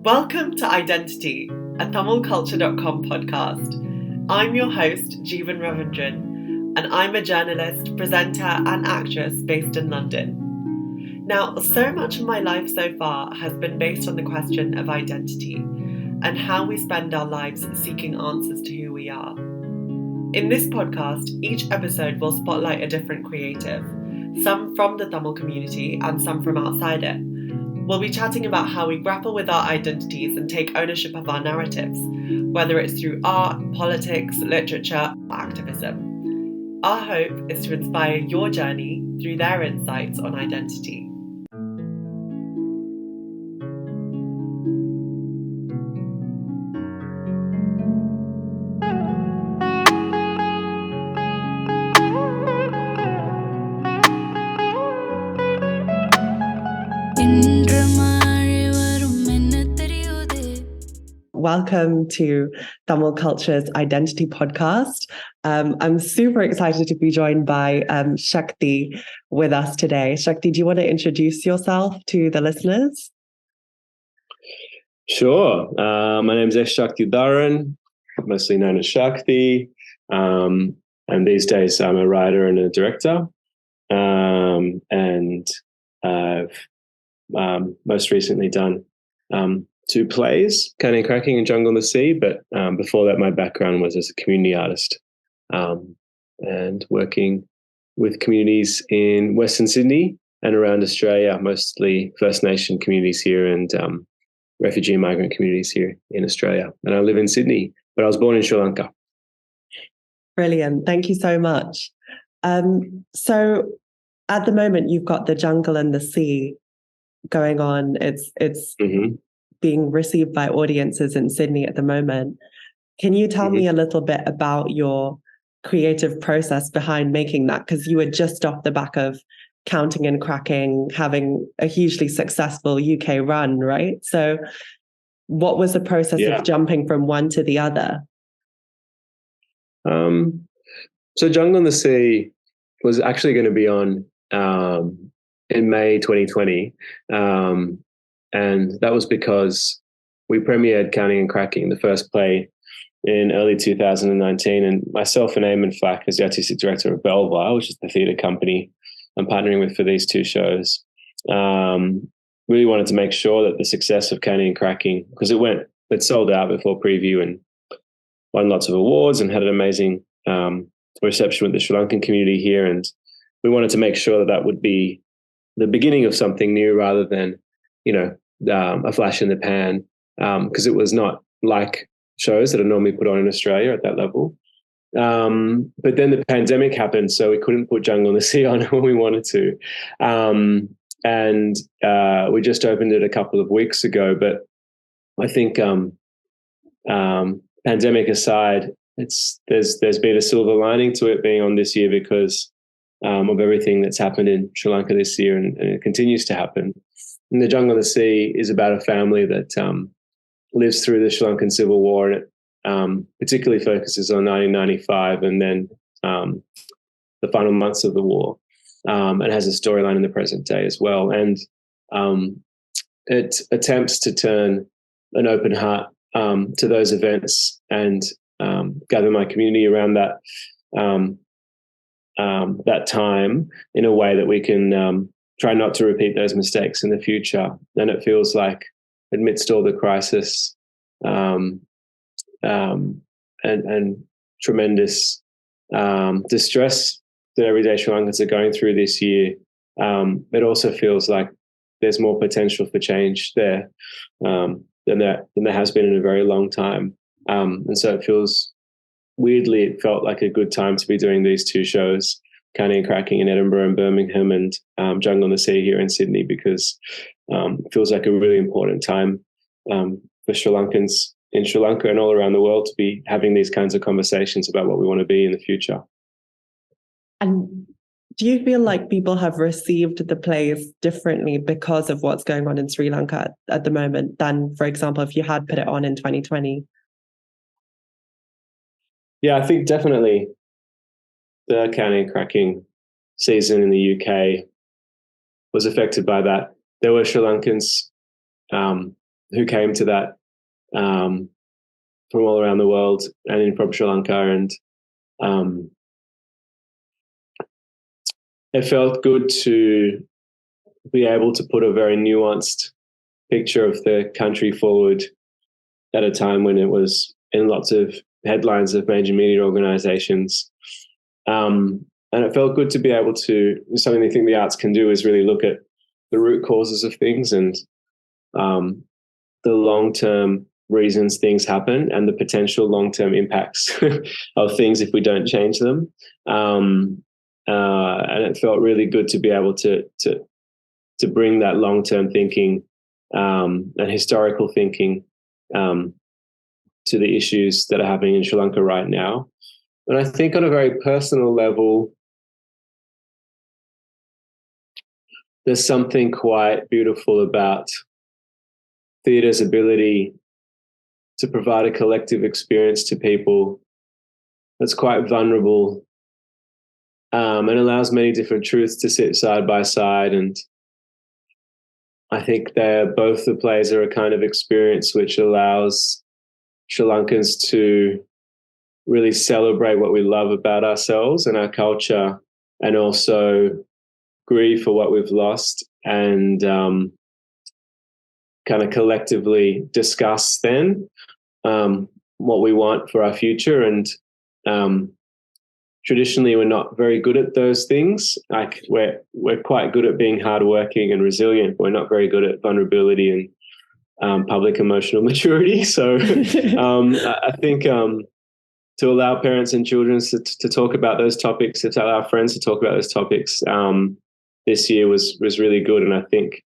Welcome to Identity, a TamilCulture.com podcast. I'm your host, Jeevan Ravindran, and I'm a journalist, presenter, and actress based in London. Now, so much of my life so far has been based on the question of identity and how we spend our lives seeking answers to who we are. In this podcast, each episode will spotlight a different creative, some from the Tamil community and some from outside it. We'll be chatting about how we grapple with our identities and take ownership of our narratives, whether it's through art, politics, literature, or activism. Our hope is to inspire your journey through their insights on identity. Welcome to Tamil Culture's Identity podcast. I'm super excited to be joined by Shakthi with us today. Shakthi, do you want to introduce yourself to the listeners? Sure. My name is Shakthi Dharan, mostly known as Shakthi. And these days I'm a writer and a director. And I've most recently done two plays, Canning and Cracking and Jungle in the Sea, but before that my background was as a community artist and working with communities in Western Sydney and around Australia, mostly First Nation communities here and refugee and migrant communities here in Australia. And I live in Sydney, but I was born in Sri Lanka. Brilliant. Thank you so much. So at the moment you've got The Jungle and the Sea going on. It's being received by audiences in Sydney at the moment. Can you tell me a little bit about your creative process behind making that? Because you were just off the back of Counting and Cracking, having a hugely successful UK run, right? So what was the process of jumping from one to the other? So Jungle in the Sea was actually going to be on in May 2020. And that was because we premiered Counting and Cracking, the first play, in early 2019. And myself and Eamon Flack, as the artistic director of Belvoir, which is the theatre company I'm partnering with for these two shows, really wanted to make sure that the success of Counting and Cracking, because it sold out before preview and won lots of awards and had an amazing reception with the Sri Lankan community here. And we wanted to make sure that would be the beginning of something new rather than, a flash in the pan, because it was not like shows that are normally put on in Australia at that level. But then the pandemic happened, so we couldn't put Jungle in the Sea on when we wanted to. And we just opened it a couple of weeks ago. But I think pandemic aside, there's been a silver lining to it being on this year because of everything that's happened in Sri Lanka this year, and it continues to happen. And The Jungle in the Sea is about a family that lives through the Sri Lankan Civil War, and it particularly focuses on 1995 and then the final months of the war, and has a storyline in the present day as well. And it attempts to turn an open heart to those events and gather my community around that that time in a way that we can try not to repeat those mistakes in the future. And it feels like, amidst all the crisis and tremendous distress that everyday Sri Lankans are going through this year, it also feels like there's more potential for change there than there has been in a very long time. And so it felt like a good time to be doing these two shows, Counting and Cracking in Edinburgh and Birmingham, and Jungle in the Sea here in Sydney, because it feels like a really important time for Sri Lankans in Sri Lanka and all around the world to be having these kinds of conversations about what we want to be in the future. And do you feel like people have received the plays differently because of what's going on in Sri Lanka at the moment than, for example, if you had put it on in 2020? Yeah, I think definitely the Counting and Cracking season in the UK was affected by that. There were Sri Lankans who came to that from all around the world and from Sri Lanka, and it felt good to be able to put a very nuanced picture of the country forward at a time when it was in lots of headlines of major media organizations. And it felt good to be able to, something I think the arts can do is really look at the root causes of things and the long-term reasons things happen and the potential long-term impacts of things if we don't change them. And it felt really good to be able to bring that long-term thinking and historical thinking to the issues that are happening in Sri Lanka right now. And I think on a very personal level, there's something quite beautiful about theatre's ability to provide a collective experience to people that's quite vulnerable and allows many different truths to sit side by side. And I think both the plays are a kind of experience which allows Sri Lankans to really celebrate what we love about ourselves and our culture, and also grieve for what we've lost, and kind of collectively discuss then what we want for our future. And traditionally, we're not very good at those things. Like we're quite good at being hardworking and resilient. We're not very good at vulnerability and public emotional maturity. So I think to allow parents and children to talk about those topics, to allow friends to talk about those topics this year was really good. And I think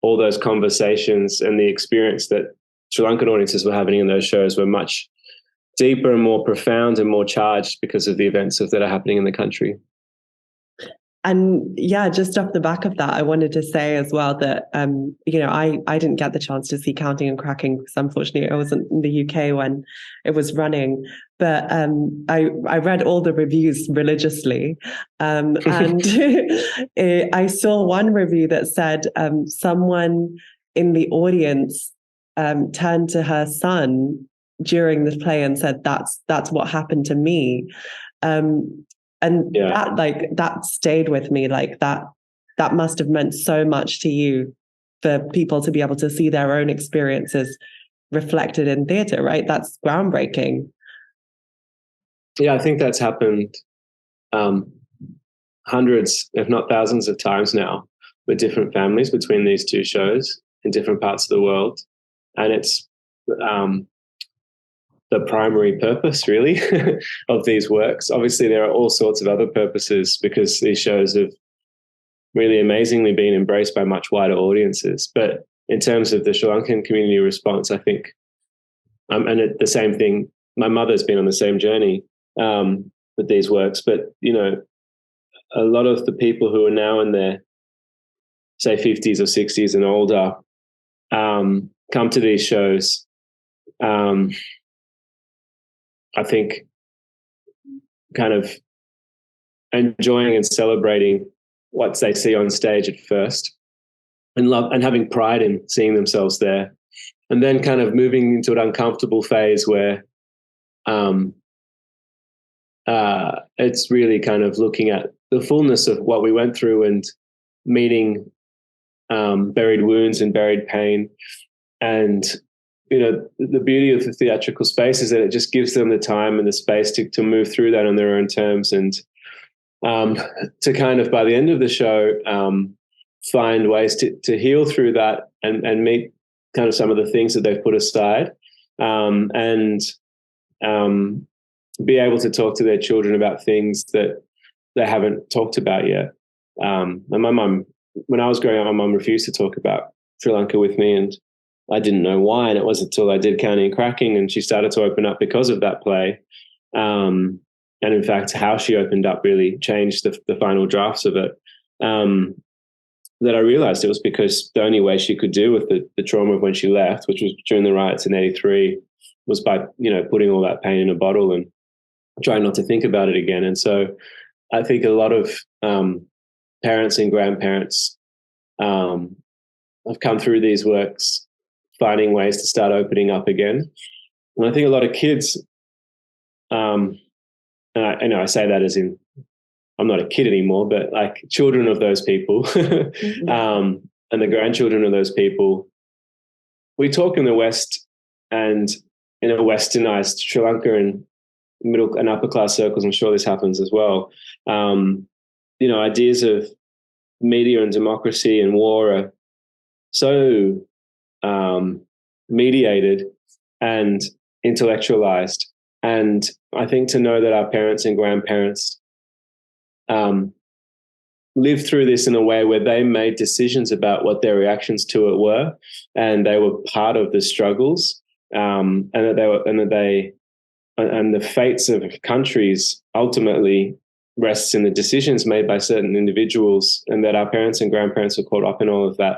all those conversations and the experience that Sri Lankan audiences were having in those shows were much deeper and more profound and more charged because of the events that are happening in the country. And yeah, just off the back of that, I wanted to say as well that, I didn't get the chance to see Counting and Cracking because unfortunately I wasn't in the UK when it was running. But I read all the reviews religiously. And I saw one review that said someone in the audience turned to her son during the play and said, that's what happened to me. And yeah, that stayed with me. Like that must have meant so much to you for people to be able to see their own experiences reflected in theatre, right? That's groundbreaking. Yeah, I think that's happened hundreds, if not thousands of times now with different families between these two shows in different parts of the world. And it's the primary purpose, really, of these works. Obviously, there are all sorts of other purposes because these shows have really amazingly been embraced by much wider audiences. But in terms of the Sri Lankan community response, I think, and the same thing, my mother's been on the same journey with these works. But, a lot of the people who are now in their, say, 50s or 60s and older come to these shows. I think kind of enjoying and celebrating what they see on stage at first and love and having pride in seeing themselves there. And then kind of moving into an uncomfortable phase where it's really kind of looking at the fullness of what we went through and meeting buried wounds and buried pain. And the beauty of the theatrical space is that it just gives them the time and the space to move through that on their own terms, and to kind of, by the end of the show, find ways to heal through that and meet kind of some of the things that they've put aside, and be able to talk to their children about things that they haven't talked about yet. And my mum, when I was growing up, my mum refused to talk about Sri Lanka with me, and I didn't know why. And it wasn't until I did Counting and Cracking and she started to open up because of that play. And in fact, how she opened up really changed the final drafts of it. That I realized it was because the only way she could deal with the trauma of when she left, which was during the riots in 83, was by, putting all that pain in a bottle and trying not to think about it again. And so I think a lot of parents and grandparents have come through these works finding ways to start opening up again. And I think a lot of kids, and I say that as in I'm not a kid anymore, but like children of those people and the grandchildren of those people, we talk in the West and in a westernized Sri Lanka and middle and upper class circles, I'm sure this happens as well. Ideas of media and democracy and war are so mediated and intellectualized. And I think to know that our parents and grandparents lived through this in a way where they made decisions about what their reactions to it were, and they were part of the struggles, and the fates of countries ultimately rests in the decisions made by certain individuals, and that our parents and grandparents were caught up in all of that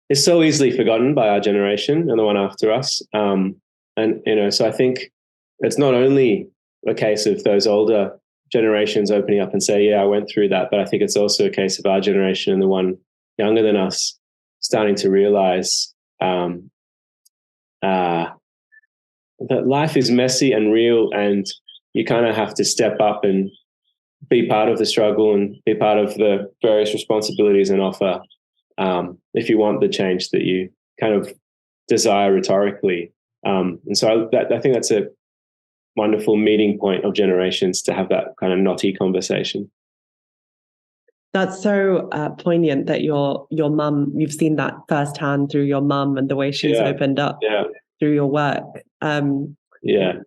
is so easily forgotten by our generation and the one after us. So I think it's not only a case of those older generations opening up and say, yeah, I went through that, but I think it's also a case of our generation and the one younger than us starting to realize that life is messy and real, and you kind of have to step up and be part of the struggle and be part of the various responsibilities and offer if you want the change that you kind of desire rhetorically. And so I think that's a wonderful meeting point of generations to have that kind of knotty conversation. That's so poignant that your mum, you've seen that firsthand through your mum and the way she's opened up through your work. And the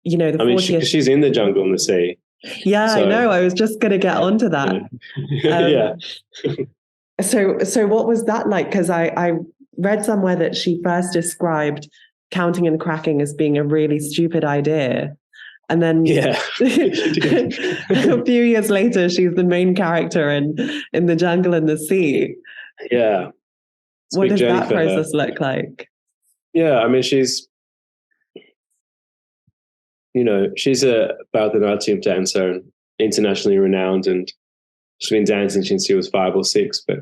40th... she's in the jungle and the sea. Yeah, so, I know. I was just going to get onto that. So what was that like? Because I read somewhere that she first described counting and cracking as being a really stupid idea. And then a few years later, she's the main character in The Jungle and the Sea. Yeah. What does that process look like? Yeah, I mean, she's a Bharatanatyam dancer and internationally renowned, and she's been dancing since she was 5 or 6, but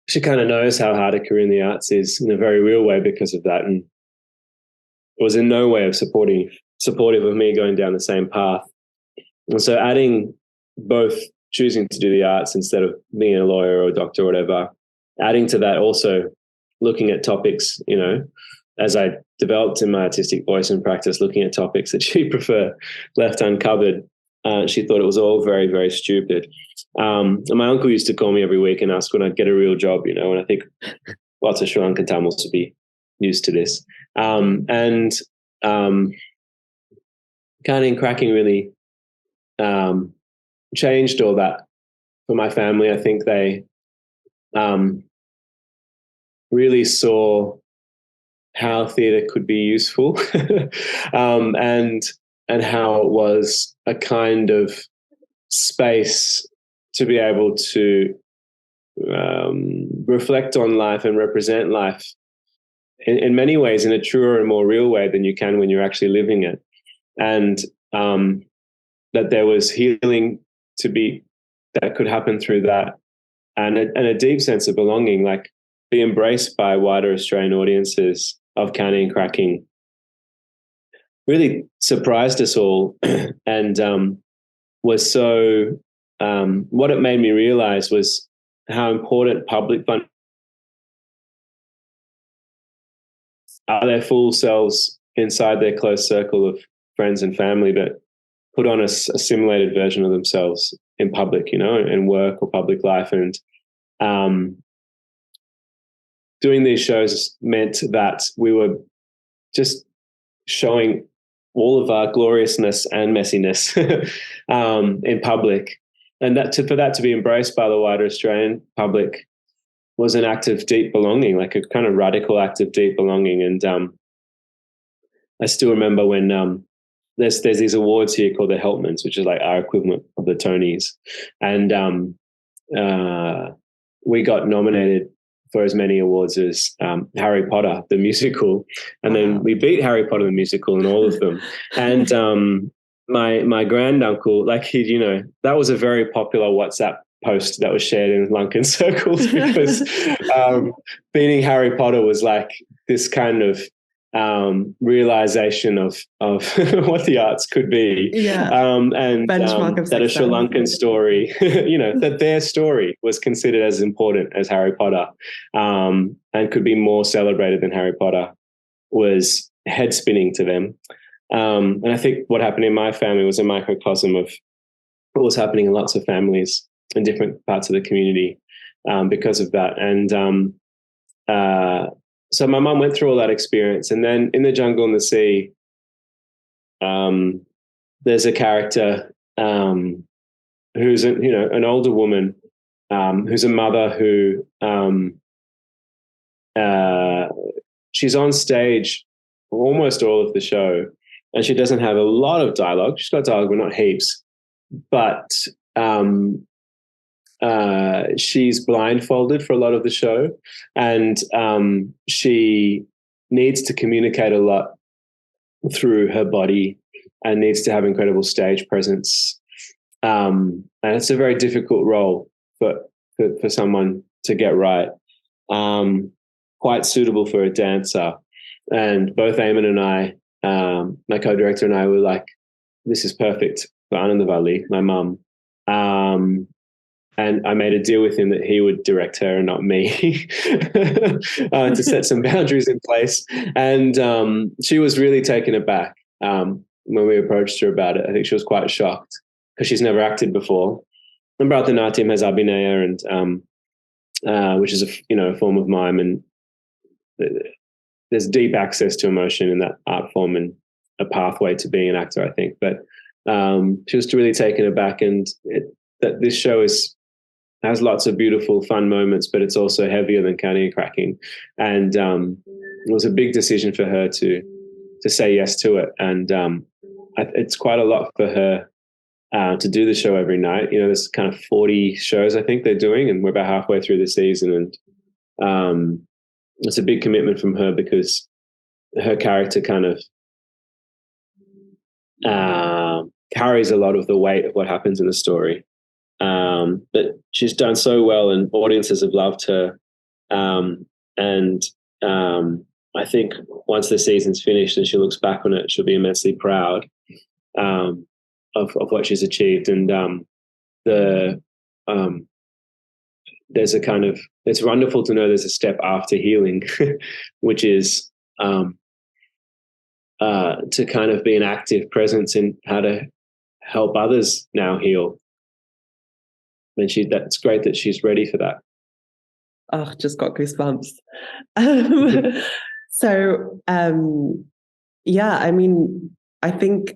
she kind of knows how hard a career in the arts is in a very real way because of that, and was in no way supportive of me going down the same path. And so adding both choosing to do the arts instead of being a lawyer or a doctor or whatever, adding to that also looking at topics, as I developed in my artistic voice and practice, looking at topics that she preferred left uncovered. She thought it was all very, very stupid. And my uncle used to call me every week and ask when I'd get a real job, and I think lots of Sri Lankan Tamils would be used to this. Counting and cracking really changed all that for my family. I think they really saw how theatre could be useful and how it was a kind of space to be able to reflect on life and represent life in many ways in a truer and more real way than you can when you're actually living it. And that there was healing that could happen through that, and a deep sense of belonging, like be embraced by wider Australian audiences of counting and cracking, really surprised us all and was so what it made me realize was how important public fund are their full selves inside their close circle of friends and family, but put on a simulated version of themselves in public, in work or public life. And doing these shows meant that we were just showing all of our gloriousness and messiness in public. And for that to be embraced by the wider Australian public was an act of deep belonging, like a kind of radical act of deep belonging. And I still remember when there's these awards here called the Helpmanns, which is like our equivalent of the Tonys. And we got nominated for as many awards as Harry Potter, the musical. And then we beat Harry Potter, the musical, in all of them. And my granduncle, like that was a very popular WhatsApp post that was shared in Lankan circles because beating Harry Potter was like this kind of realization of what the arts could be. And that a Sri Lankan story, that their story was considered as important as Harry Potter, and could be more celebrated than Harry Potter, was head spinning to them. And I think what happened in my family was a microcosm of what was happening in lots of families in different parts of the community because of that. And so my mum went through all that experience. And then in The Jungle and the Sea, there's a character who's an older woman who's a mother who she's on stage almost all of the show, and she doesn't have a lot of dialogue. She's got dialogue, but not heaps. But she's blindfolded for a lot of the show, and she needs to communicate a lot through her body and needs to have incredible stage presence. And it's a very difficult role for someone to get right. Quite suitable for a dancer. And both Eamon and I, my co-director and I, were like, this is perfect for Anandavali, my mum. And I made a deal with him that he would direct her and not me to set some boundaries in place. And she was really taken aback when we approached her about it. I think she was quite shocked because she's never acted before. And Bharatanatyam has abhinaya, and which is a form of mime, and there's deep access to emotion in that art form and a pathway to being an actor, I think. But she was really taken aback, and that this show has lots of beautiful, fun moments, but it's also heavier than Counting and Cracking. And it was a big decision for her to say yes to it. And it's quite a lot for her to do the show every night. There's kind of 40 shows I think they're doing, and we're about halfway through the season. And it's a big commitment from her because her character kind of carries a lot of the weight of what happens in the story. But she's done so well, and audiences have loved her. And I think once the season's finished and she looks back on it, she'll be immensely proud of what she's achieved. And there's a kind of, it's wonderful to know there's a step after healing, which is to kind of be an active presence in how to help others now heal. And that's great that she's ready for that. Oh, just got goosebumps. So, yeah, I mean, I think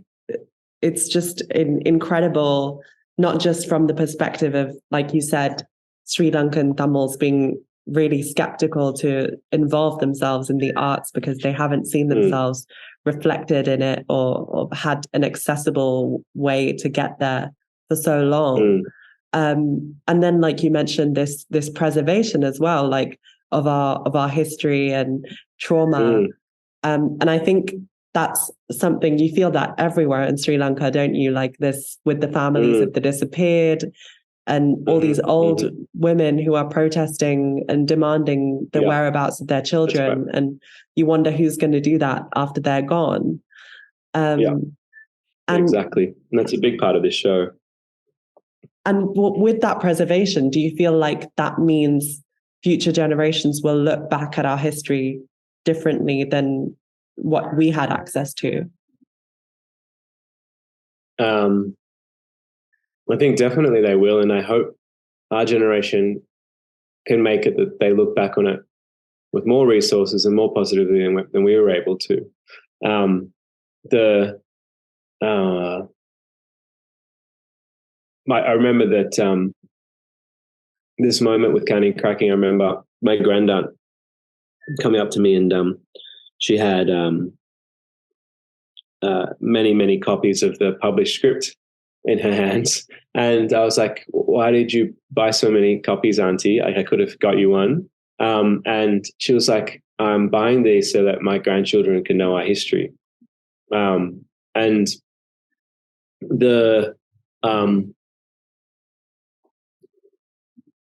it's just incredible, not just from the perspective of, like you said, Sri Lankan Tamils being really skeptical to involve themselves in the arts because they haven't seen themselves reflected in it or had an accessible way to get there for so long. And then, like you mentioned, this preservation as well, like of our history and trauma. And I think that's something you feel that everywhere in Sri Lanka, don't you? Like this with the families of the disappeared and all these old women who are protesting and demanding the whereabouts of their children. Right. And you wonder who's going to do that after they're gone. And exactly. And that's a big part of this show. And with that preservation, do you feel like that means future generations will look back at our history differently than what we had access to? I think definitely they will, and I hope our generation can make it that they look back on it with more resources and more positively than we were able to. I remember that this moment with Counting and Cracking, I remember my granddaughter coming up to me, and she had many, many copies of the published script in her hands. And I was like, why did you buy so many copies, Auntie? I could have got you one. And she was like, I'm buying these so that my grandchildren can know our history. And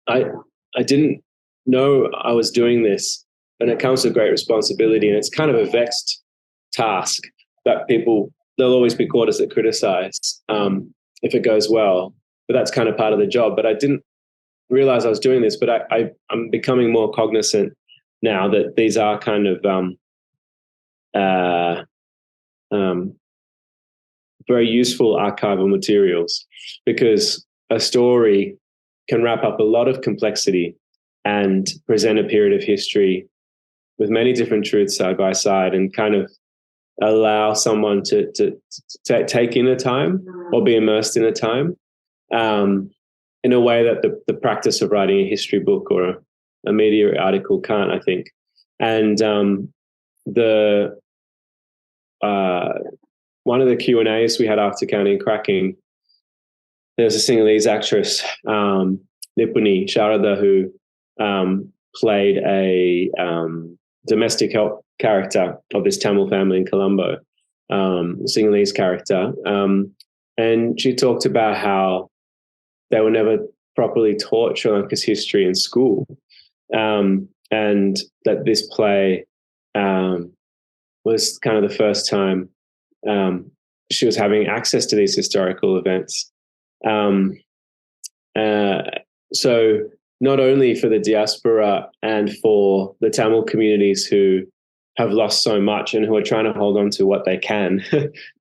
I didn't know I was doing this, and it comes with great responsibility, and it's kind of a vexed task that they'll always be quarters that criticize if it goes well, but that's kind of part of the job. But I didn't realize I was doing this, but I'm becoming more cognizant now that these are kind of very useful archival materials, because a story can wrap up a lot of complexity and present a period of history with many different truths side by side, and kind of allow someone to take in a time or be immersed in a time in a way that the practice of writing a history book or a media article can't, I think. And one of the Q&As we had after Counting and Cracking, there was a Sinhalese actress, Nipuni Sharada, who played a domestic help character of this Tamil family in Colombo, Sinhalese character. And she talked about how they were never properly taught Sri Lanka's history in school, and that this play was kind of the first time she was having access to these historical events. So not only for the diaspora and for the Tamil communities who have lost so much and who are trying to hold on to what they can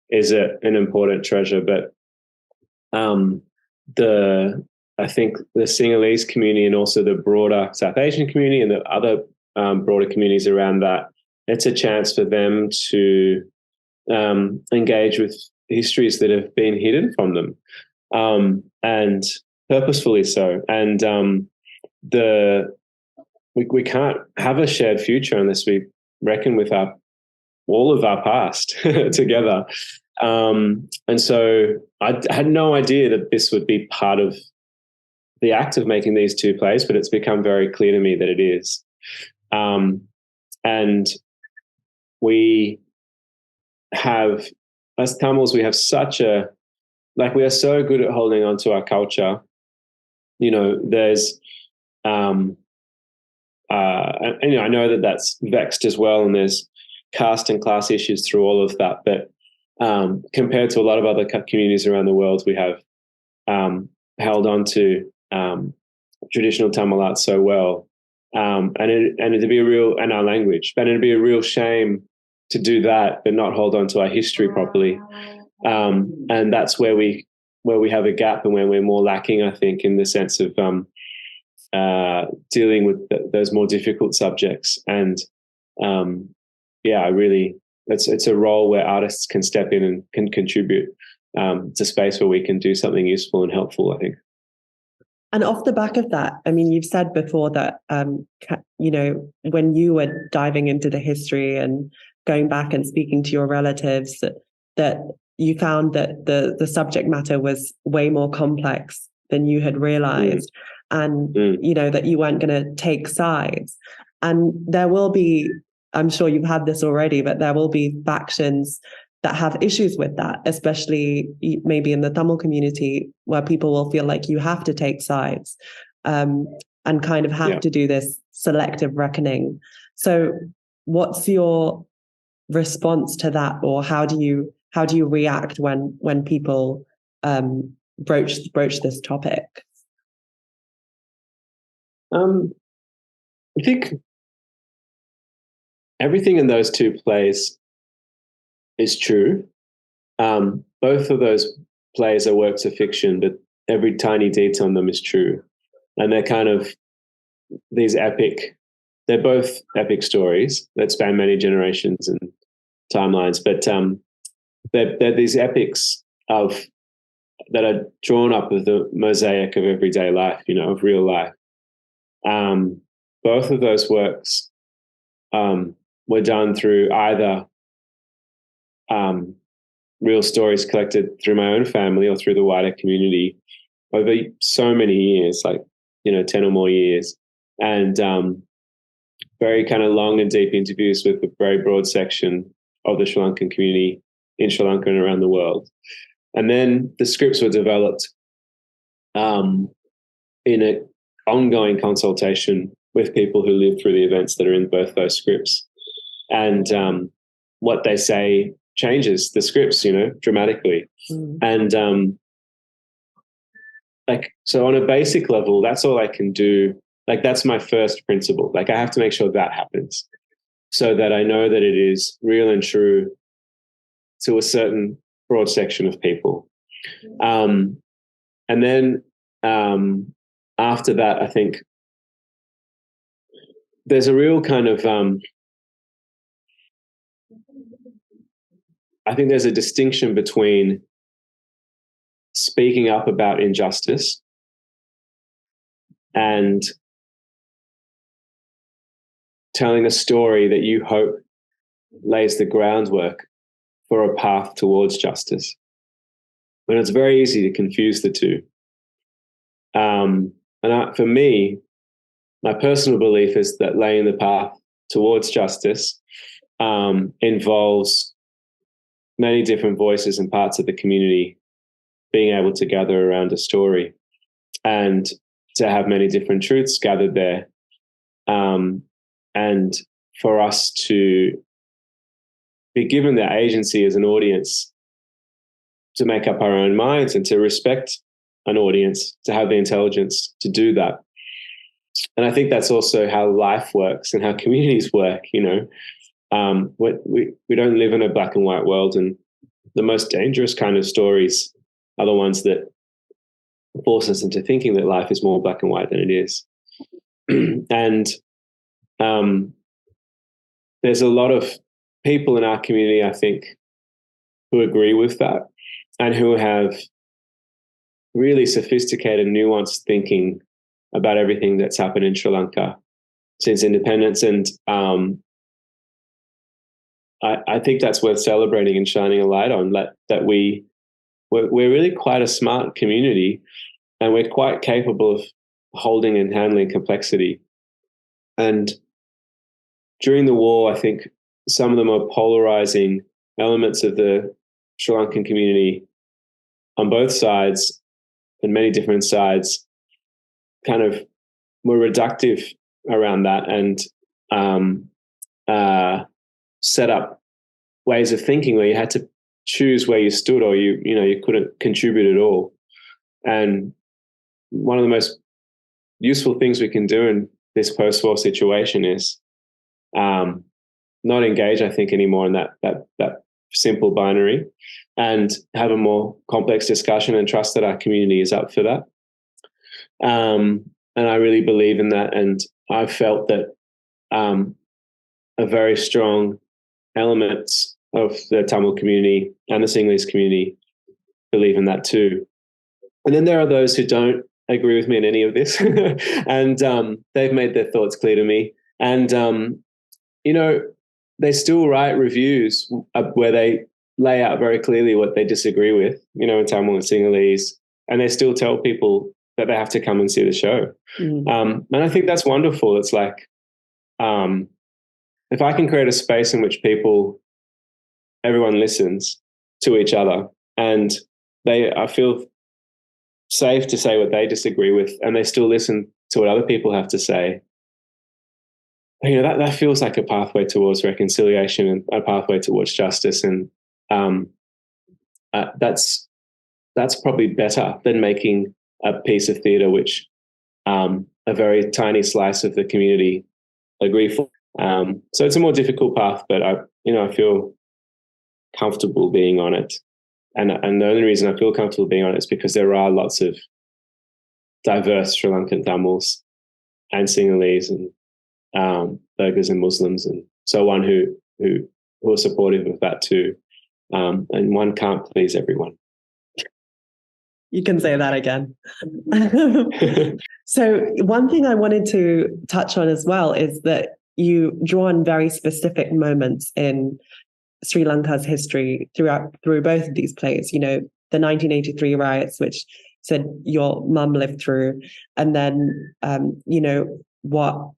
is an important treasure, but I think the Sinhalese community and also the broader South Asian community and the other broader communities around that, it's a chance for them to engage with histories that have been hidden from them, and purposefully so. And we can't have a shared future unless we reckon with all of our past together. And so I had no idea that this would be part of the act of making these two plays, but it's become very clear to me that it is. And we have, as Tamils, we have we are so good at holding on to our culture. You know, there's, and, I know that that's vexed as well, and there's caste and class issues through all of that. But compared to a lot of other communities around the world, we have held on to traditional Tamil art so well, and it'd be and our language, and it'd be a real shame to do that but not hold on to our history properly. And that's where we have a gap and where we're more lacking, I think, in the sense of dealing with those more difficult subjects. And it's a role where artists can step in and can contribute. It's a space where we can do something useful and helpful, I think. And off the back of that, I mean, you've said before that, when you were diving into the history and going back and speaking to your relatives, that you found that the subject matter was way more complex than you had realized, and that you weren't going to take sides. And there will be, I'm sure you've had this already, but there will be factions that have issues with that, especially maybe in the Tamil community, where people will feel like you have to take sides and kind of have to do this selective reckoning. So what's your response to that, or how do you react when people broach this topic? I think everything in those two plays is true. Both of those plays are works of fiction, but every tiny detail in them is true. And they're kind of they're both epic stories that span many generations and timelines, but they're these epics that are drawn up of the mosaic of everyday life, of real life. Both of those works were done through either real stories collected through my own family or through the wider community over so many years, 10 or more years, and very kind of long and deep interviews with a very broad section of the Sri Lankan community in Sri Lanka and around the world. And then the scripts were developed in a ongoing consultation with people who live through the events that are in both those scripts. And what they say changes the scripts, dramatically. And so on a basic level, that's all I can do. Like, that's my first principle. Like, I have to make sure that happens so that I know that it is real and true to a certain broad section of people. And then after that, I think there's a real kind of, I think there's a distinction between speaking up about injustice and telling a story that you hope lays the groundwork for a path towards justice. And it's very easy to confuse the two. For me, my personal belief is that laying the path towards justice involves many different voices and parts of the community being able to gather around a story and to have many different truths gathered there. And for us to be given the agency as an audience to make up our own minds and to respect an audience, to have the intelligence to do that. And I think that's also how life works and how communities work. We don't live in a black and white world, and the most dangerous kind of stories are the ones that force us into thinking that life is more black and white than it is. And there's a lot of people in our community, I think, who agree with that and who have really sophisticated, nuanced thinking about everything that's happened in Sri Lanka since independence. And I think that's worth celebrating and shining a light on, that we're really quite a smart community, and we're quite capable of holding and handling complexity. And during the war, I think some of the more polarizing elements of the Sri Lankan community on both sides and many different sides kind of were reductive around that and set up ways of thinking where you had to choose where you stood, or you couldn't contribute at all. And one of the most useful things we can do in this post-war situation is not engage, I think, anymore in that simple binary, and have a more complex discussion and trust that our community is up for that. And I really believe in that. And I've felt that a very strong elements of the Tamil community and the Sinhalese community believe in that too. And then there are those who don't agree with me in any of this. And they've made their thoughts clear to me. And, they still write reviews where they lay out very clearly what they disagree with, in Tamil and Sinhalese, and they still tell people that they have to come and see the show. And I think that's wonderful. It's like, if I can create a space in which everyone listens to each other, and I feel safe to say what they disagree with, and they still listen to what other people have to say, that feels like a pathway towards reconciliation and a pathway towards justice. And that's probably better than making a piece of theatre which a very tiny slice of the community agree for. So it's a more difficult path, but I feel comfortable being on it. And the only reason I feel comfortable being on it is because there are lots of diverse Sri Lankan Tamils and Sinhalese and Burghers and Muslims and so on who are supportive of that too. And one can't please everyone. You can say that again. So one thing I wanted to touch on as well is that you draw on very specific moments in Sri Lanka's history through both of these plays, the 1983 riots, which said your mum lived through, and then, what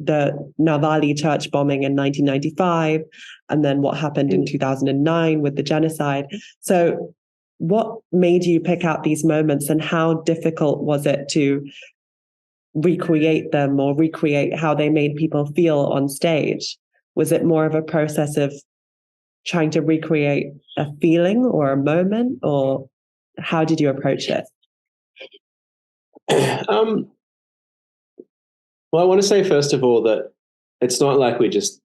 the Navali church bombing in 1995, and then what happened in 2009 with the genocide. So what made you pick out these moments, and how difficult was it to recreate them or recreate how they made people feel on stage? Was it more of a process of trying to recreate a feeling or a moment, or how did you approach it? Well, I want to say, first of all, that it's not like we just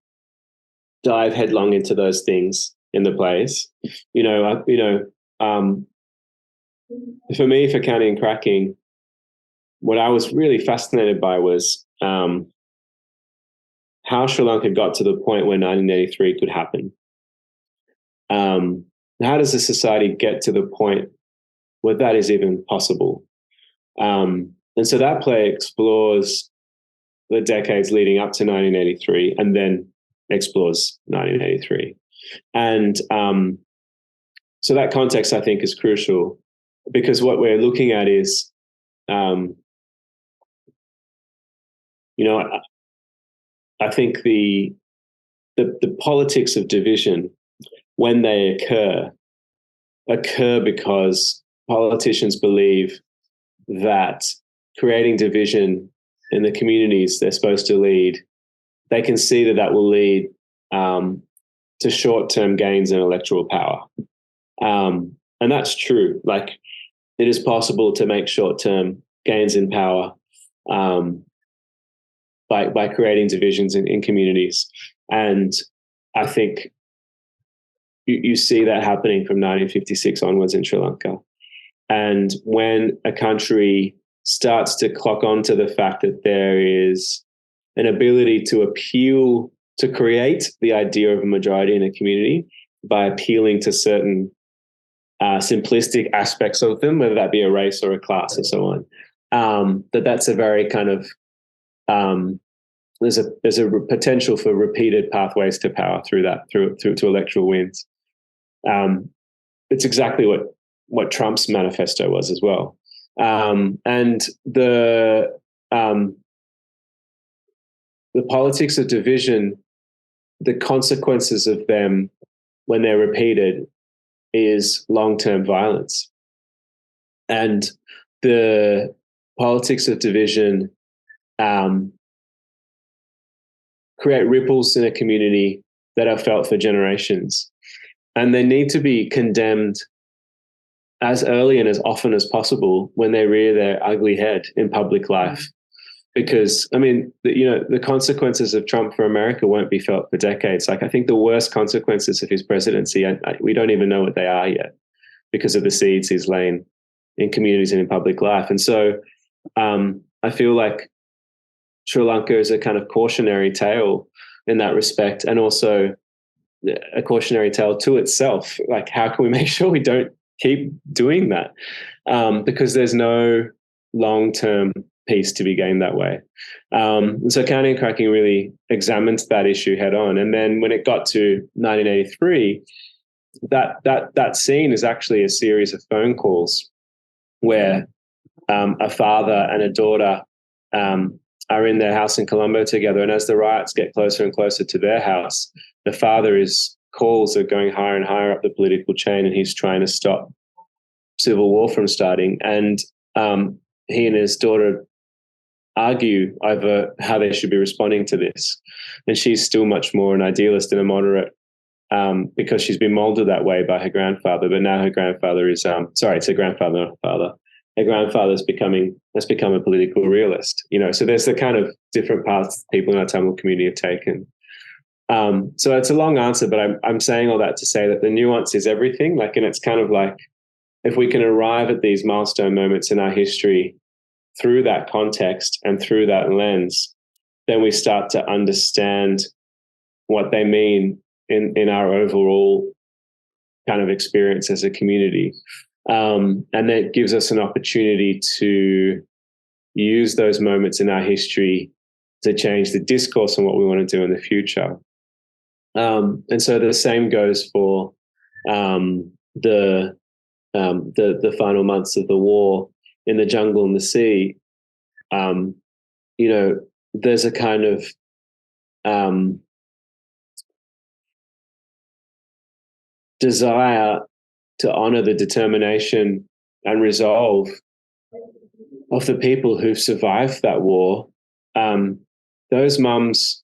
dive headlong into those things in the plays. For me, for Counting and Cracking, what I was really fascinated by was how Sri Lanka got to the point where 1983 could happen. How does a society get to the point where that is even possible? And so that play explores the decades leading up to 1983 and then explores 1983. And so that context, I think, is crucial, because what we're looking at is, I think the politics of division, when they occur because politicians believe that creating division in the communities they're supposed to lead, they can see that will lead to short-term gains in electoral power. And that's true. Like, it is possible to make short-term gains in power by creating divisions in communities. And I think you see that happening from 1956 onwards in Sri Lanka. And when a country starts to clock on to the fact that there is an ability to appeal, to create the idea of a majority in a community by appealing to certain simplistic aspects of them, whether that be a race or a class and so on, that's a very kind of, there's a potential for repeated pathways to power through to electoral wins. It's exactly what Trump's manifesto was as well. And the politics of division, the consequences of them when they're repeated is long-term violence. And the politics of division create ripples in a community that are felt for generations. And they need to be condemned as early and as often as possible when they rear their ugly head in public life. Because, I mean, the consequences of Trump for America won't be felt for decades. Like, I think the worst consequences of his presidency, we don't even know what they are yet, because of the seeds he's laying in communities and in public life. And so I feel like Sri Lanka is a kind of cautionary tale in that respect, and also a cautionary tale to itself. Like, how can we make sure we don't keep doing that? Because there's no long-term peace to be gained that way. So Counting and Cracking really examined that issue head on. And then when it got to 1983, that scene is actually a series of phone calls where a father and a daughter are in their house in Colombo together. And as the riots get closer and closer to their house, the father's calls are going higher and higher up the political chain, and he's trying to stop civil war from starting. And he and his daughter argue over how they should be responding to this. And she's still much more an idealist and a moderate, because she's been molded that way by her grandfather. But now her grandfather is, it's her grandfather, not her father. Her grandfather has become a political realist. So there's the kind of different paths people in our Tamil community have taken. So it's a long answer, but I'm saying all that to say that the nuance is everything. Like, and it's kind of like, if we can arrive at these milestone moments in our history through that context and through that lens, then we start to understand what they mean in our overall kind of experience as a community. And that gives us an opportunity to use those moments in our history to change the discourse on what we want to do in the future. And so the same goes for the final months of the war in the jungle and the sea. There's a kind of desire to honor the determination and resolve of the people who've survived that war, those mums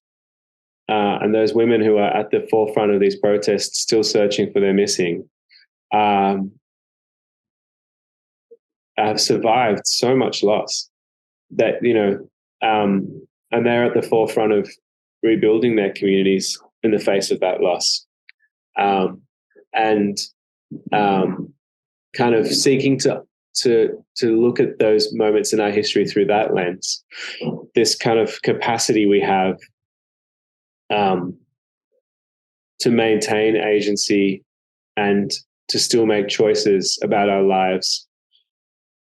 and those women who are at the forefront of these protests, still searching for their missing, have survived so much loss that, and they're at the forefront of rebuilding their communities in the face of that loss, and kind of seeking to look at those moments in our history through that lens. This kind of capacity we have to maintain agency and to still make choices about our lives,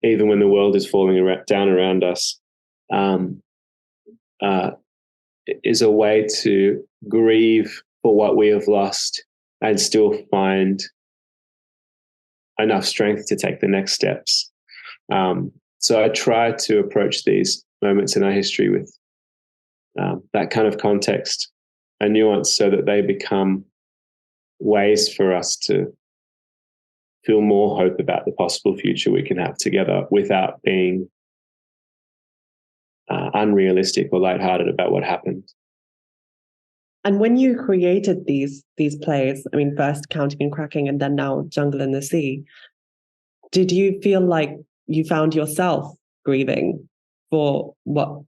even when the world is falling down around us, is a way to grieve for what we have lost and still find enough strength to take the next steps. So I try to approach these moments in our history with that kind of context and nuance, so that they become ways for us to feel more hope about the possible future we can have together, without being unrealistic or lighthearted about what happened. And when you created these plays, I mean, first Counting and Cracking and then now Jungle in the Sea, did you feel like you found yourself grieving for what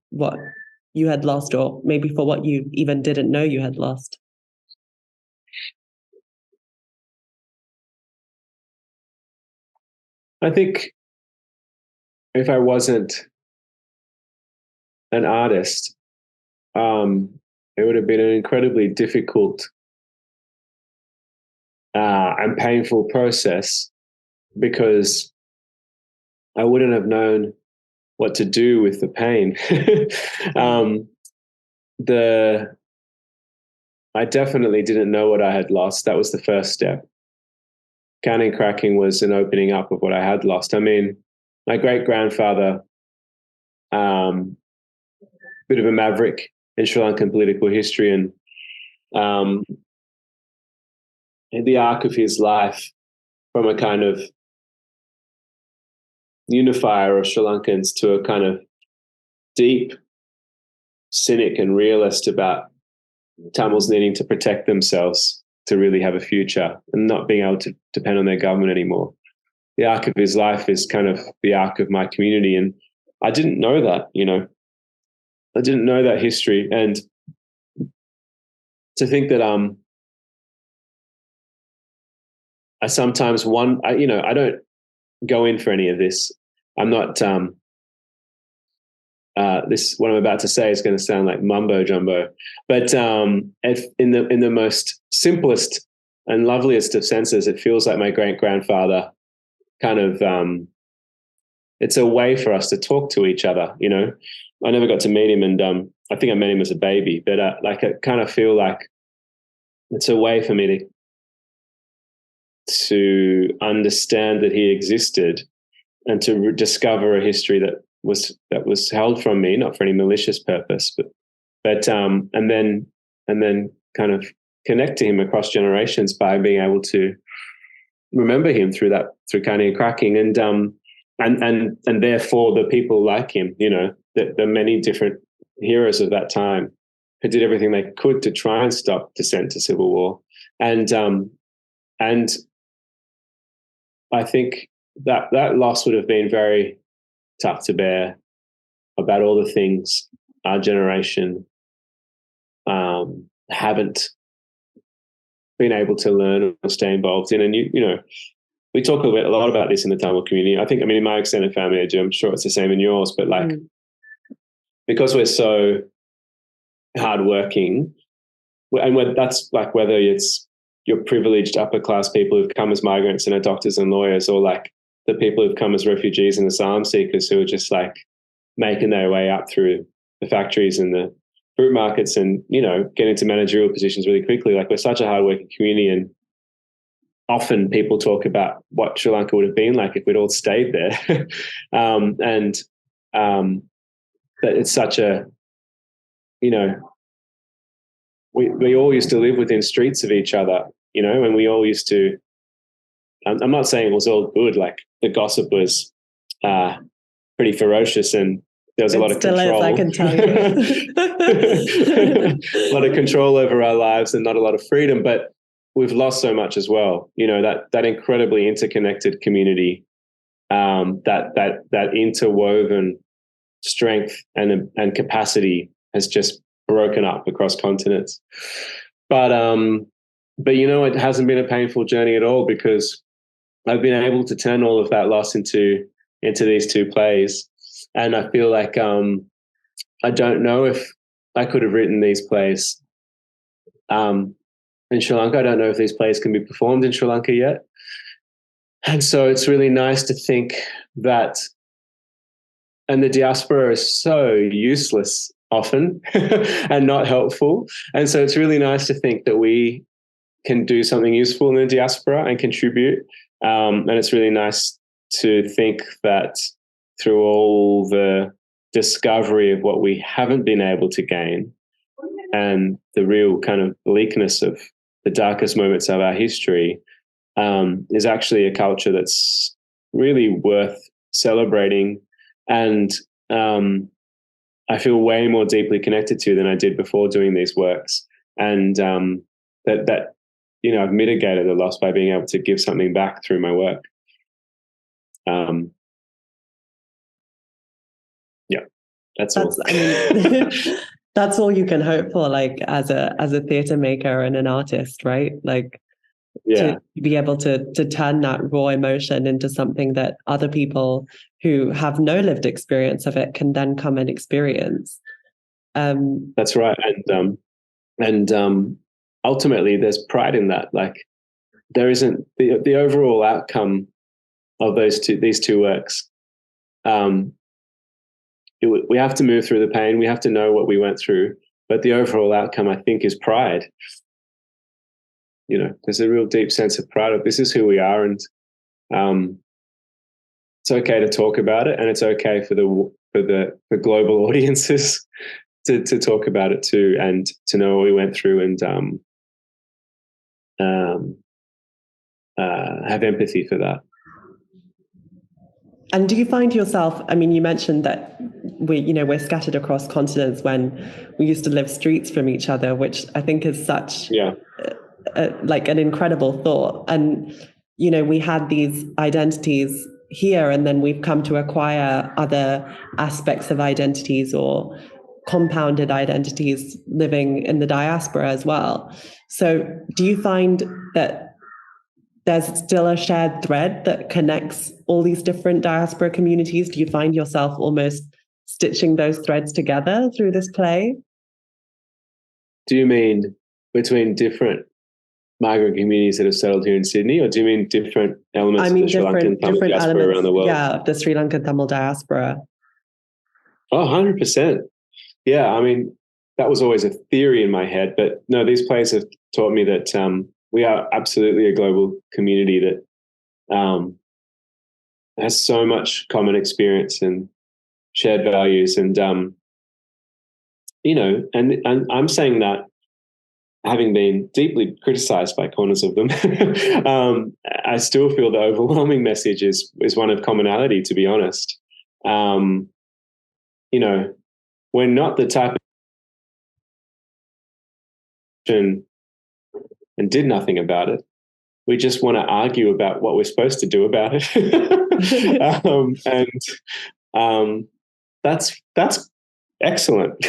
you had lost, or maybe for what you even didn't know you had lost? I think if I wasn't an artist, it would have been an incredibly difficult and painful process, because I wouldn't have known what to do with the pain. I definitely didn't know what I had lost. That was the first step. Counting and Cracking was an opening up of what I had lost. I mean, my great-grandfather, bit of a maverick in Sri Lankan political history, and in the arc of his life, from a kind of unifier of Sri Lankans to a kind of deep cynic and realist about Tamils needing to protect themselves to really have a future and not being able to depend on their government anymore. The arc of his life is kind of the arc of my community. And I didn't know that, I didn't know that history. And to think that I sometimes I don't go in for any of this. I'm not this, what I'm about to say is going to sound like mumbo jumbo, but if in the most simplest and loveliest of senses, it feels like my great-grandfather kind of, it's a way for us to talk to each other. I never got to meet him, and I think I met him as a baby, but I kind of feel like it's a way for me to understand that he existed, and to discover a history that was held from me, not for any malicious purpose, but and then kind of connect to him across generations by being able to remember him through Counting and Cracking, and therefore the people like him, the many different heroes of that time who did everything they could to try and stop descent to civil war, and I think that loss would have been very tough to bear, about all the things our generation haven't been able to learn or stay involved in. And we talk a lot about this in the Tamil community. I think, in my extended family, I do. I'm sure it's the same in yours, but because we're so hardworking, and that's like whether it's your privileged upper class people who've come as migrants and are doctors and lawyers, or like the people who've come as refugees and asylum seekers who are just like making their way up through the factories and the fruit markets and, getting to managerial positions really quickly. Like, we're such a hardworking community, and often people talk about what Sri Lanka would have been like if we'd all stayed there. That it's such a, we all used to live within streets of each other, and we all used to, I'm not saying it was all good, like the gossip was pretty ferocious, and there was a lot of control. Is, I can tell you. A lot of control over our lives and not a lot of freedom, but we've lost so much as well. You know, that incredibly interconnected community, that interwoven strength and capacity has just broken up across continents. But you know, it hasn't been a painful journey at all, because I've been able to turn all of that loss into these two plays. And I feel like I don't know if I could have written these plays in Sri Lanka. I don't know if these plays can be performed in Sri Lanka yet. And so it's really nice to think that, and the diaspora is so useless often and not helpful. And so it's really nice to think that we can do something useful in the diaspora and contribute. And it's really nice to think that through all the discovery of what we haven't been able to gain and the real kind of bleakness of the darkest moments of our history, is actually a culture that's really worth celebrating. And I feel way more deeply connected to than I did before doing these works. And that you know, I've mitigated the loss by being able to give something back through my work. Yeah, that's all. I mean, that's all you can hope for, like as a theatre maker and an artist, right? Like, to be able to turn that raw emotion into something that other people who have no lived experience of it can then come and experience. That's right, and ultimately, there's pride in that. Like, there isn't the overall outcome of these two works. We have to move through the pain. We have to know what we went through, but the overall outcome, I think, is pride. You know, there's a real deep sense of pride of this is who we are, and it's okay to talk about it, and it's okay for the global audiences to talk about it too, and to know what we went through, and have empathy for that. And do you find yourself, I mean, you mentioned that we're scattered across continents when we used to live streets from each other, which I think is such like an incredible thought. And, you know, we had these identities here, and then we've come to acquire other aspects of identities or compounded identities living in the diaspora as well. So do you find that there's still a shared thread that connects all these different diaspora communities? Do you find yourself almost stitching those threads together through this play? Do you mean between different migrant communities that have settled here in Sydney, or do you mean different elements of the Sri Lankan Tamil diaspora around the world? Yeah, the Sri Lankan Tamil diaspora. Oh, 100%. Yeah, I mean, that was always a theory in my head, but no, these plays have taught me that we are absolutely a global community that has so much common experience and shared values. And, you know, and I'm saying that having been deeply criticized by corners of them, I still feel the overwhelming message is one of commonality, to be honest. You know, we're not the type of and did nothing about it. We just want to argue about what we're supposed to do about it. That's excellent.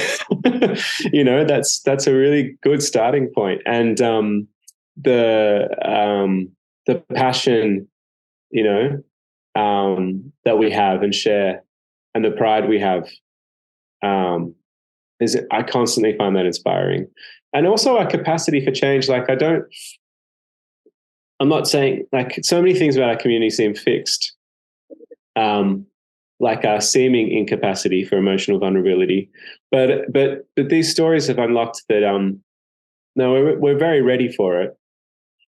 You know, that's a really good starting point. And the passion, you know, that we have and share, and the pride we have, I constantly find that inspiring. And also our capacity for change. Like, I'm not saying, like, so many things about our community seem fixed, like our seeming incapacity for emotional vulnerability. But these stories have unlocked that, no, we're very ready for it,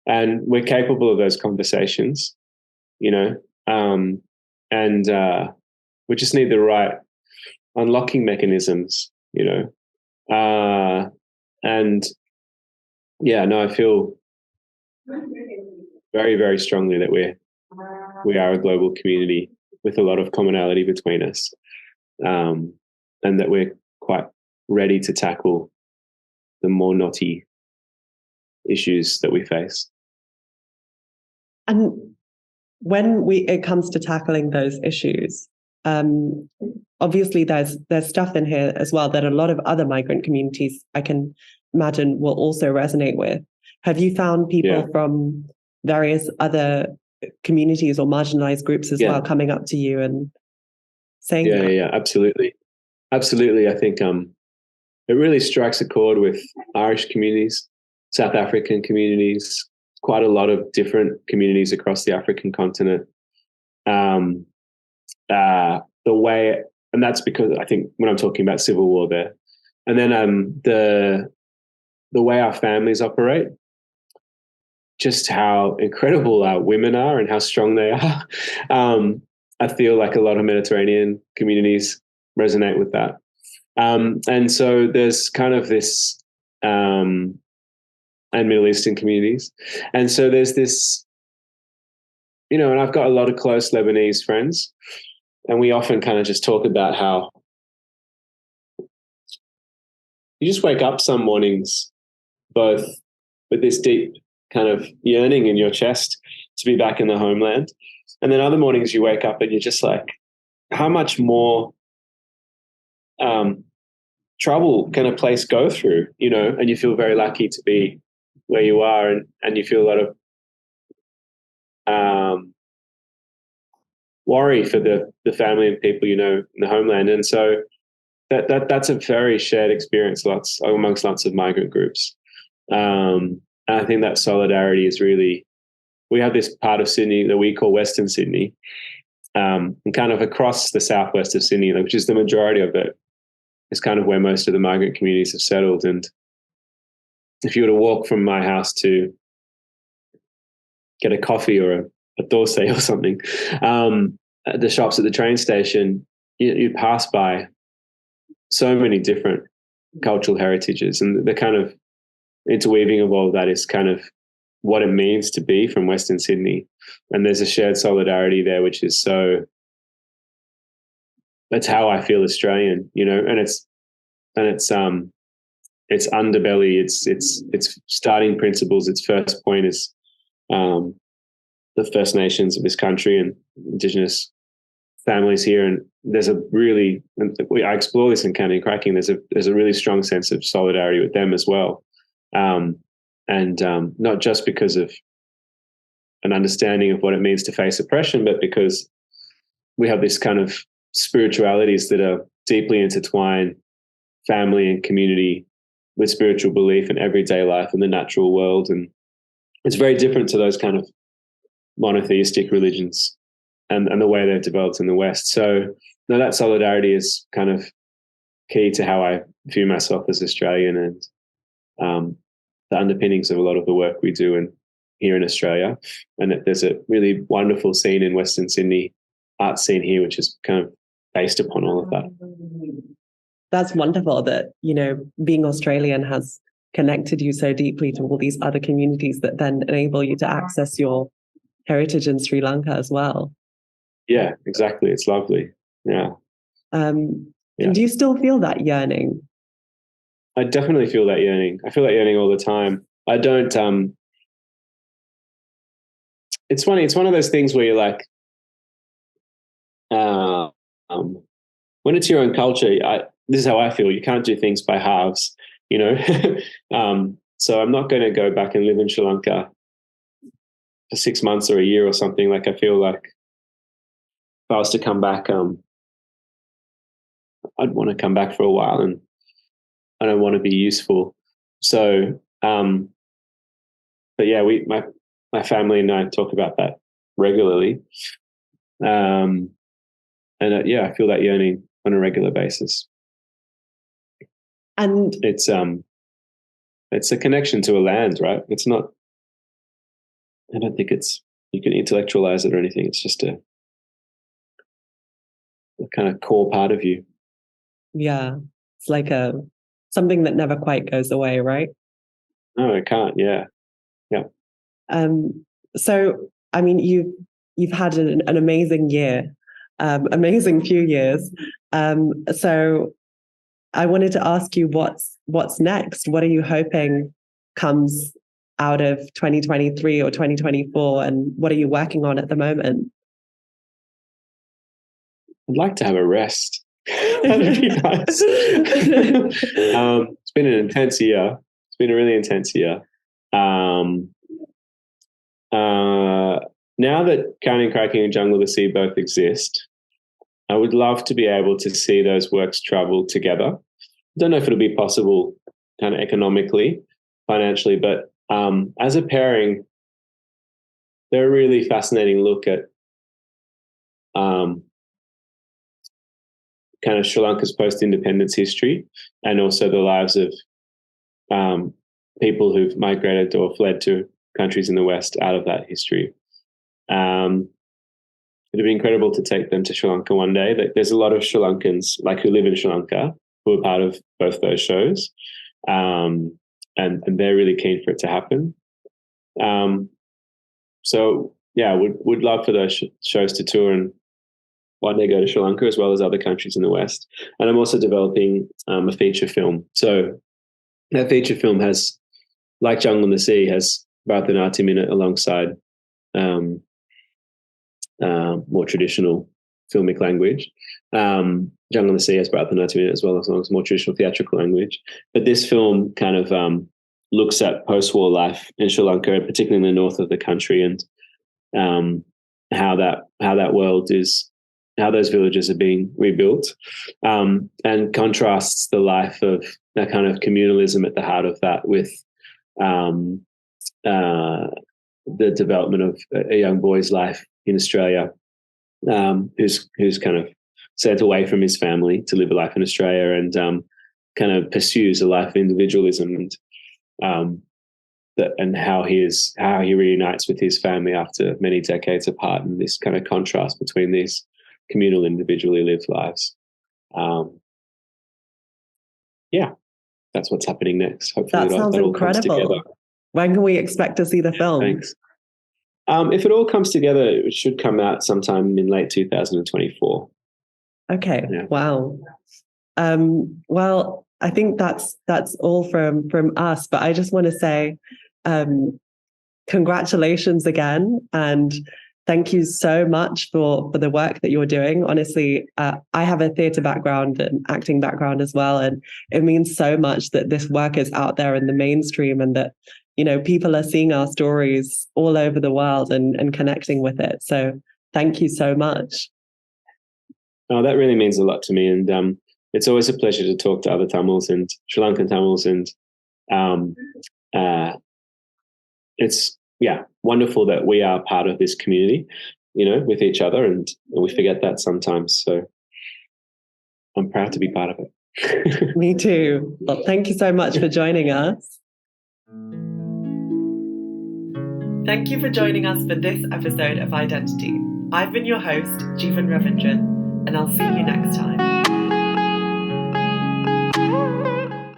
and we're capable of those conversations, you know, and we just need the right unlocking mechanisms, you know. And yeah, no, I feel very, very strongly that we are a global community. with a lot of commonality between us, and that we're quite ready to tackle the more knotty issues that we face. And when it comes to tackling those issues, obviously there's stuff in here as well that a lot of other migrant communities, I can imagine, will also resonate with. Have you found people from various other communities or marginalized groups as well coming up to you and saying that? Yeah, absolutely. I think it really strikes a chord with Irish communities, South African communities, quite a lot of different communities across the African continent. The way, and that's because I think when I'm talking about civil war there, and then the way our families operate, just how incredible our women are and how strong they are. I feel like a lot of Mediterranean communities resonate with that. And so there's kind of this, and Middle Eastern communities. And so there's this, and I've got a lot of close Lebanese friends, and we often kind of just talk about how you just wake up some mornings both with this deep kind of yearning in your chest to be back in the homeland. And then other mornings you wake up and you're just like, how much more trouble can a place go through, and you feel very lucky to be where you are, and you feel a lot of worry for the family and people, in the homeland. And so that's a very shared experience amongst lots of migrant groups. And I think that solidarity is really, we have this part of Sydney that we call Western Sydney, and kind of across the southwest of Sydney, which is the majority of it, is kind of where most of the migrant communities have settled. And if you were to walk from my house to get a coffee or a dorsey or something, at the shops at the train station, you pass by so many different cultural heritages, and the kind of interweaving of all of that is kind of what it means to be from Western Sydney. And there's a shared solidarity there, which is that's how I feel Australian, and it's underbelly, it's starting principles. Its first point is the First Nations of this country and Indigenous families here. And there's I explore this in Counting Cracking. There's a really strong sense of solidarity with them as well. And not just because of an understanding of what it means to face oppression, but because we have this kind of spiritualities that are deeply intertwined, family and community, with spiritual belief in everyday life and the natural world. And it's very different to those kind of monotheistic religions and the way they've developed in the West. So that solidarity is kind of key to how I view myself as Australian, and the underpinnings of a lot of the work we do here in Australia. And that there's a really wonderful scene in Western Sydney, art scene here, which is kind of based upon all of that. That's wonderful that, being Australian has connected you so deeply to all these other communities that then enable you to access your heritage in Sri Lanka as well. Yeah, exactly. It's lovely. Yeah. And do you still feel that yearning? I definitely feel that yearning. I feel that yearning all the time. I don't, it's funny. It's one of those things where you're like, when it's your own culture, this is how I feel. You can't do things by halves, So I'm not going to go back and live in Sri Lanka for 6 months or a year or something. Like, I feel like if I was to come back, I'd want to come back for a while, and I don't want to be useful. So, but yeah, my family and I talk about that regularly. And I feel that yearning on a regular basis. And it's a connection to a land, right? It's not, I don't think you can intellectualize it or anything. It's just a kind of core part of you. Yeah. It's like something that never quite goes away, right? No, it can't. Yeah. Yeah. So, I mean, you've had an amazing year. amazing few years. So I wanted to ask you what's next? What are you hoping comes out of 2023 or 2024? And what are you working on at the moment? I'd like to have a rest. That'd be nice. It's been an intense year. It's been a really intense year. Now that Counting Cracking and Jungle of the Sea both exist, I would love to be able to see those works travel together. I don't know if it'll be possible kind of economically, financially, but as a pairing, they're a really fascinating look at kind of Sri Lanka's post-independence history and also the lives of people who've migrated or fled to countries in the West out of that history. It'd be incredible to take them to Sri Lanka one day. There's a lot of Sri Lankans who live in Sri Lanka who are part of both those shows, and they're really keen for it to happen. So yeah, would love for those shows to tour and one day go to Sri Lanka as well as other countries in the West. And I'm also developing a feature film. So that feature film has, like Jungle in the Sea, has Bharatanatyam in it alongside more traditional filmic language. Jungle in the Sea has Bharatanatyam in it as well as more traditional theatrical language. But this film kind of looks at post-war life in Sri Lanka, particularly in the north of the country, and how that world is, how those villages are being rebuilt, and contrasts the life of that kind of communalism at the heart of that with the development of a young boy's life in Australia, who's kind of sent away from his family to live a life in Australia and kind of pursues a life of individualism and how he reunites with his family after many decades apart, and this kind of contrast between these communal, individually lived lives. Yeah, that's what's happening next. Hopefully that sounds incredible. When can we expect to see the film? Thanks. If it all comes together, it should come out sometime in late 2024. Okay. Yeah. Wow. Well, I think that's all from us. But I just want to say congratulations again, and thank you so much for the work that you're doing. Honestly, I have a theatre background and acting background as well, and it means so much that this work is out there in the mainstream and that, you know, people are seeing our stories all over the world and connecting with it. So thank you so much. Oh, that really means a lot to me. And it's always a pleasure to talk to other Tamils and Sri Lankan Tamils. And it's, wonderful that we are part of this community, you know, with each other. And we forget that sometimes. So I'm proud to be part of it. Me too. Well, thank you so much for joining us. Thank you for joining us for this episode of Identity. I've been your host, Jeevan Ravindran, and I'll see you next time.